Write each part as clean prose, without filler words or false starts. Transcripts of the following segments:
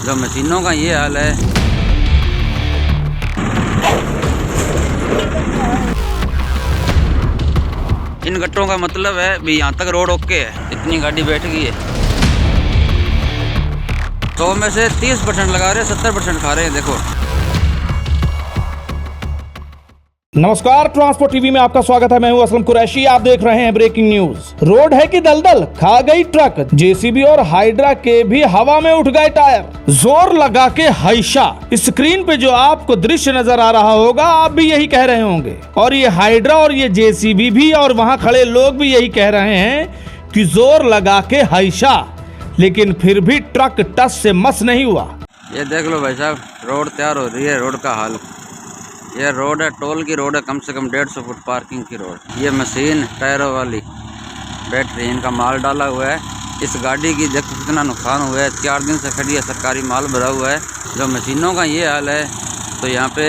जो मशीनों का ये हाल है। इन गट्टरों का मतलब है भी यहाँ तक रोड ओके है, इतनी गाड़ी बैठ गई है। 100 में से 30% लगा रहे, 70% खा रहे हैं। देखो। नमस्कार, ट्रांसपोर्ट टीवी में आपका स्वागत है। मैं हूं असलम कुरैशी। आप देख रहे हैं ब्रेकिंग न्यूज। रोड है कि दलदल, खा गई ट्रक। जेसीबी और हाइड्रा के भी हवा में उठ गए टायर, जोर लगा के हाइशा। स्क्रीन पे जो आपको दृश्य नजर आ रहा होगा, आप भी यही कह रहे होंगे। और ये हाइड्रा और ये जेसीबी भी और वहाँ खड़े लोग भी यही कह रहे हैं कि जोर लगा के हाइशा, लेकिन फिर भी ट्रक टस से मस नहीं हुआ। ये देख लो भाई साहब, रोड तैयार हो रही है। रोड का हाल, ये रोड है, टोल की रोड है, कम से कम 150 फुट पार्किंग की रोड। ये मशीन टायरों वाली बैटरी, इनका माल डाला हुआ है। इस गाड़ी की देखो कितना नुकसान हुआ है। 4 दिन से खड़ी है, सरकारी माल भरा हुआ है। जो मशीनों का ये हाल है, तो यहाँ पे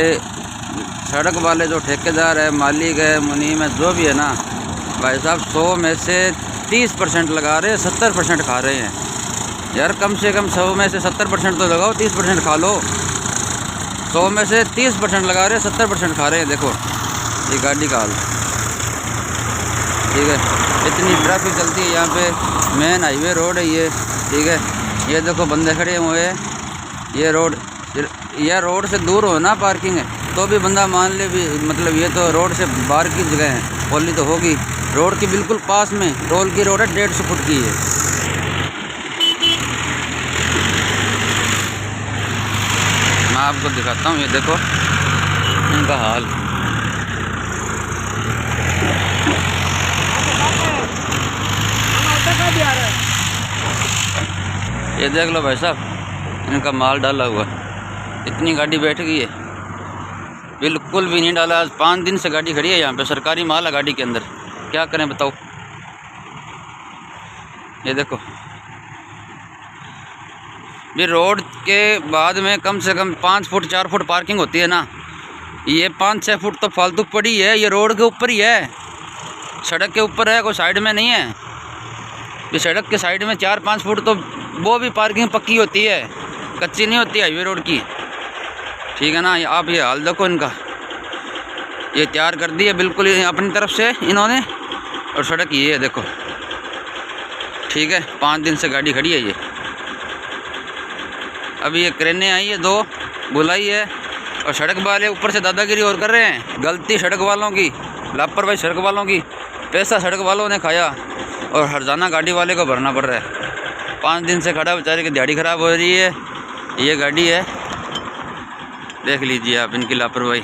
सड़क वाले जो ठेकेदार है, मालिक है, मुनीम है, जो भी है ना भाई साहब, 100 में से 30% लगा रहे हैं, 70% खा रहे हैं। यार कम से कम 100 में से 70% तो लगाओ, 30% खा लो। 100 में से 30% लगा रहे हैं, 70% खा रहे हैं। देखो ये गाड़ी का हाल, ठीक है। इतनी ट्रैफिक चलती है यहाँ पे, मेन हाईवे रोड है ये, ठीक है। ये देखो बंदे खड़े हुए हैं। ये रोड से दूर हो ना पार्किंग है, तो भी बंदा मान ले भी, मतलब ये तो रोड से बाहर की जगह है, पोली तो होगी। रोड के बिल्कुल पास में टोल की रोड है, 150 फुट की है। मैं आपको दिखाता हूँ, ये देखो इनका हाल। ये देख लो भाई साहब, इनका माल डाला हुआ। इतनी गाड़ी बैठ गई है, बिल्कुल भी नहीं डाला। आज 5 दिन से गाड़ी खड़ी है यहाँ पे, सरकारी माल है गाड़ी के अंदर। क्या करें बताओ। ये देखो, ये रोड के बाद में कम से कम 5 फुट 4 फुट पार्किंग होती है ना, ये 5-6 फुट तो फालतू पड़ी है। ये रोड के ऊपर ही है, सड़क के ऊपर है, कोई साइड में नहीं है। ये सड़क के साइड में 4-5 फुट तो वो भी पार्किंग पक्की होती है, कच्ची नहीं होती हाईवे रोड की, ठीक है ना। आप ये हाल देखो इनका, ये तैयार कर दी है बिल्कुल अपनी तरफ से इन्होंने। और सड़क ये है देखो, ठीक है। 5 दिन से गाड़ी खड़ी है ये। अभी ये क्रेनें आई है, 2 बुलाई है, और सड़क वाले ऊपर से दादागिरी और कर रहे हैं। गलती सड़क वालों की, लापरवाही सड़क वालों की, पैसा सड़क वालों ने खाया और हर्जाना गाड़ी वाले को भरना पड़ रहा है। 5 दिन से खड़ा, बेचारे की दिहाड़ी ख़राब हो रही है। ये गाड़ी है, देख लीजिए आप इनकी लापरवाही।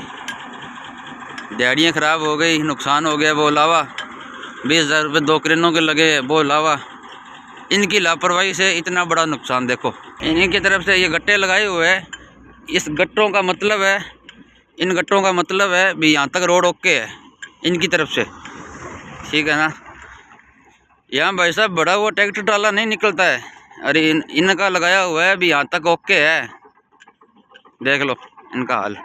दिहाड़ियाँ ख़राब हो गई, नुकसान हो गया, वो अलावा 20,000 रुपये 2 क्रेनों के लगे, वो अलावा इनकी लापरवाही से इतना बड़ा नुकसान। देखो इन्हीं की तरफ से ये गट्टे लगाए हुए हैं। इस गट्टों का मतलब है, इन गट्टों का मतलब है भी यहाँ तक रोड ओके है इनकी तरफ से, ठीक है ना। यहाँ भाई साहब बड़ा हुआ ट्रैक्टर ट्राला नहीं निकलता है। अरे इनका लगाया हुआ है भी यहाँ तक ओके है। देख लो इनका हाल,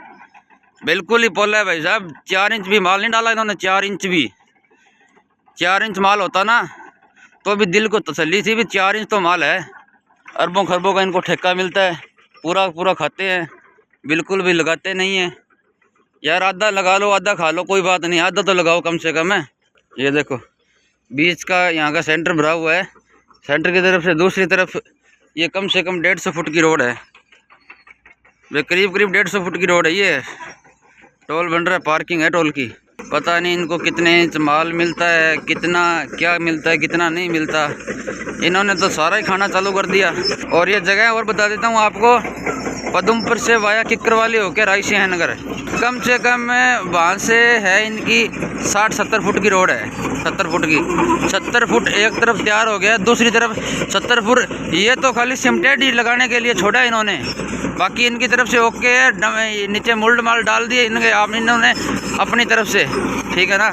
बिल्कुल ही पोला है भाई साहब। 4 इंच भी माल नहीं डाला इन्होंने, 4 इंच भी। 4 इंच माल होता ना तो भी दिल को तसल्ली थी भी 4 इंच तो माल है। अरबों खरबों का इनको ठेका मिलता है, पूरा पूरा खाते हैं, बिल्कुल भी लगाते नहीं हैं। यार आधा लगा लो, आधा खा लो, कोई बात नहीं, आधा तो लगाओ कम से कम है। ये देखो बीच का यहाँ का सेंटर भरा हुआ है, सेंटर की तरफ से दूसरी तरफ ये कम से कम 150 फुट की रोड है। वे करीब 150 फुट की रोड है। ये टोल बन रहा है, पार्किंग है टोल की। पता नहीं इनको कितने इंच माल मिलता है, कितना क्या मिलता है, कितना नहीं मिलता। इन्होंने तो सारा ही खाना चालू कर दिया। और ये जगह और बता देता हूँ आपको, पदमपुर से वाया किक्करवाली होकर रायसिंह नगर, कम से कम वहाँ से है इनकी 60-70 फुट की रोड है। 70 फुट की, 70 फुट एक तरफ तैयार हो गया, दूसरी तरफ 70 फुट। ये तो खाली सिमटेड ही लगाने के लिए छोड़ा इन्होंने, बाकी इनकी तरफ से ओके है। नीचे मुल्ड माल डाल दिए इन्होंने अपनी तरफ से, ठीक है ना।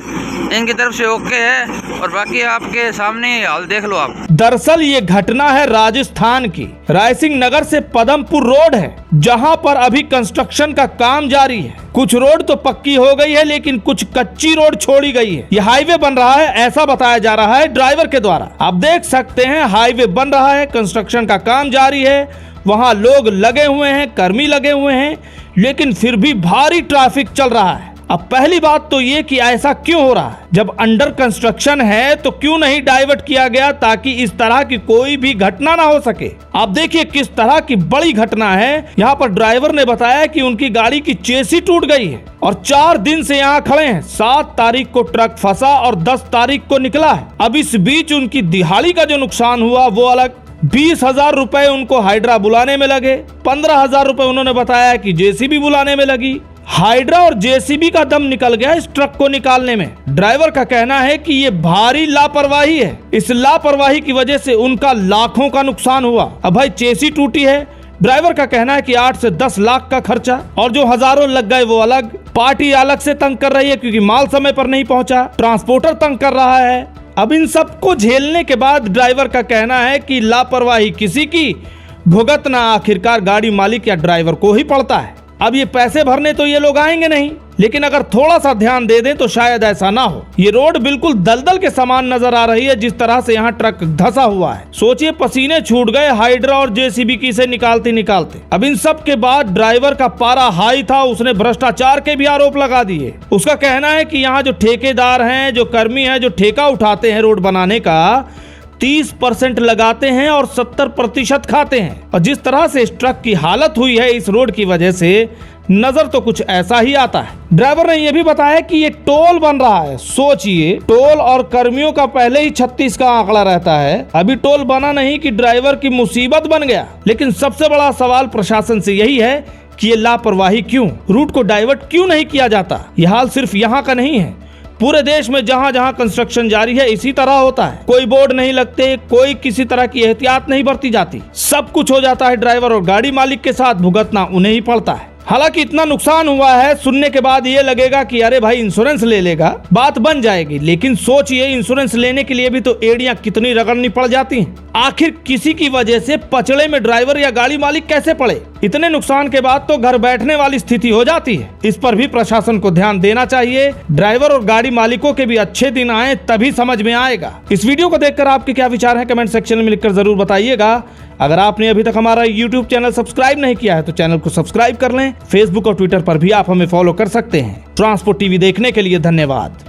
इनकी तरफ से ओके है और बाकी आपके सामने हाल देख लो आप। दरअसल ये घटना है राजस्थान की, रायसिंह नगर से पदमपुर रोड है, जहां पर अभी कंस्ट्रक्शन का काम जारी है। कुछ रोड तो पक्की हो गई है लेकिन कुछ कच्ची रोड छोड़ी गई है। ये हाईवे बन रहा है ऐसा बताया जा रहा है ड्राइवर के द्वारा। आप देख सकते हैं हाईवे बन रहा है, कंस्ट्रक्शन का काम जारी है, वहां लोग लगे हुए हैं, कर्मी लगे हुए हैं, लेकिन फिर भी भारी ट्रैफिक चल रहा है। अब पहली बात तो ये कि ऐसा क्यों हो रहा है? जब अंडर कंस्ट्रक्शन है तो क्यों नहीं डाइवर्ट किया गया ताकि इस तरह की कोई भी घटना ना हो सके। आप देखिए किस तरह की बड़ी घटना है। यहाँ पर ड्राइवर ने बताया कि उनकी गाड़ी की चेसी टूट गई है और 4 दिन से यहाँ खड़े हैं। 7 तारीख को ट्रक फंसा और 10 तारीख को निकला है। अब इस बीच उनकी दिहाड़ी का जो नुकसान हुआ वो अलग। 20,000 रुपए उनको हाइड्रा बुलाने में लगे, 15,000 रुपए उन्होंने बताया कि जेसीबी बुलाने में लगी। हाइड्रा और जेसीबी का दम निकल गया इस ट्रक को निकालने में। ड्राइवर का कहना है कि ये भारी लापरवाही है, इस लापरवाही की वजह से उनका लाखों का नुकसान हुआ। अब भाई चेसी टूटी है, ड्राइवर का कहना है कि 8 से 10 लाख का खर्चा और जो हजारों लग गए वो अलग। पार्टी अलग से तंग कर रही है क्योंकि माल समय पर नहीं पहुंचा, ट्रांसपोर्टर तंग कर रहा है। अब इन सबको झेलने के बाद ड्राइवर का कहना है कि लापरवाही किसी की भुगतना आखिरकार गाड़ी मालिक या ड्राइवर को ही पड़ता है। अब ये पैसे भरने तो ये लोग आएंगे नहीं, लेकिन अगर थोड़ा सा ध्यान दे दें तो शायद ऐसा ना हो। ये रोड बिल्कुल दलदल के समान नजर आ रही है जिस तरह से यहाँ ट्रक धंसा हुआ है। सोचिए पसीने छूट गए हाइड्रा और जेसीबी की से निकालते निकालते। अब इन सब के बाद ड्राइवर का पारा हाई था, उसने भ्रष्टाचार के भी आरोप लगा दिए। उसका कहना है कि यहाँ जो ठेकेदार हैं, जो कर्मी हैं, जो ठेका उठाते हैं रोड बनाने का, 30% लगाते हैं और 70% खाते हैं। और जिस तरह से इस ट्रक की हालत हुई है इस रोड की वजह से, नजर तो कुछ ऐसा ही आता है। ड्राइवर ने यह भी बताया कि ये टोल बन रहा है। सोचिए, टोल और कर्मियों का पहले ही 36 का आंकड़ा रहता है, अभी टोल बना नहीं कि ड्राइवर की मुसीबत बन गया। लेकिन सबसे बड़ा सवाल प्रशासन से यही है कि ये लापरवाही क्यों, रूट को डाइवर्ट क्यों नहीं किया जाता। यह हाल सिर्फ यहाँ का नहीं है, पूरे देश में जहां जहां कंस्ट्रक्शन जारी है इसी तरह होता है। कोई बोर्ड नहीं लगते, कोई किसी तरह की एहतियात नहीं बरती जाती, सब कुछ हो जाता है ड्राइवर और गाड़ी मालिक के साथ, भुगतना उन्हें ही पड़ता है। हालांकि इतना नुकसान हुआ है, सुनने के बाद ये लगेगा कि अरे भाई इंश्योरेंस ले लेगा, बात बन जाएगी। लेकिन सोचिए इंश्योरेंस लेने के लिए भी तो एड़ियां कितनी रगड़नी पड़ जाती हैं। आखिर किसी की वजह से पचड़े में ड्राइवर या गाड़ी मालिक कैसे पड़े? इतने नुकसान के बाद तो घर बैठने वाली स्थिति हो जाती है। इस पर भी प्रशासन को ध्यान देना चाहिए। ड्राइवर और गाड़ी मालिकों के भी अच्छे दिन आए तभी समझ में आएगा। इस वीडियो को देखकर आपके क्या विचार हैं कमेंट सेक्शन में लिखकर जरूर बताइएगा। अगर आपने अभी तक हमारा YouTube चैनल सब्सक्राइब नहीं किया है तो चैनल को सब्सक्राइब कर लें। फेसबुक और ट्विटर पर भी आप हमें फॉलो कर सकते हैं। ट्रांसपोर्ट टीवी देखने के लिए धन्यवाद।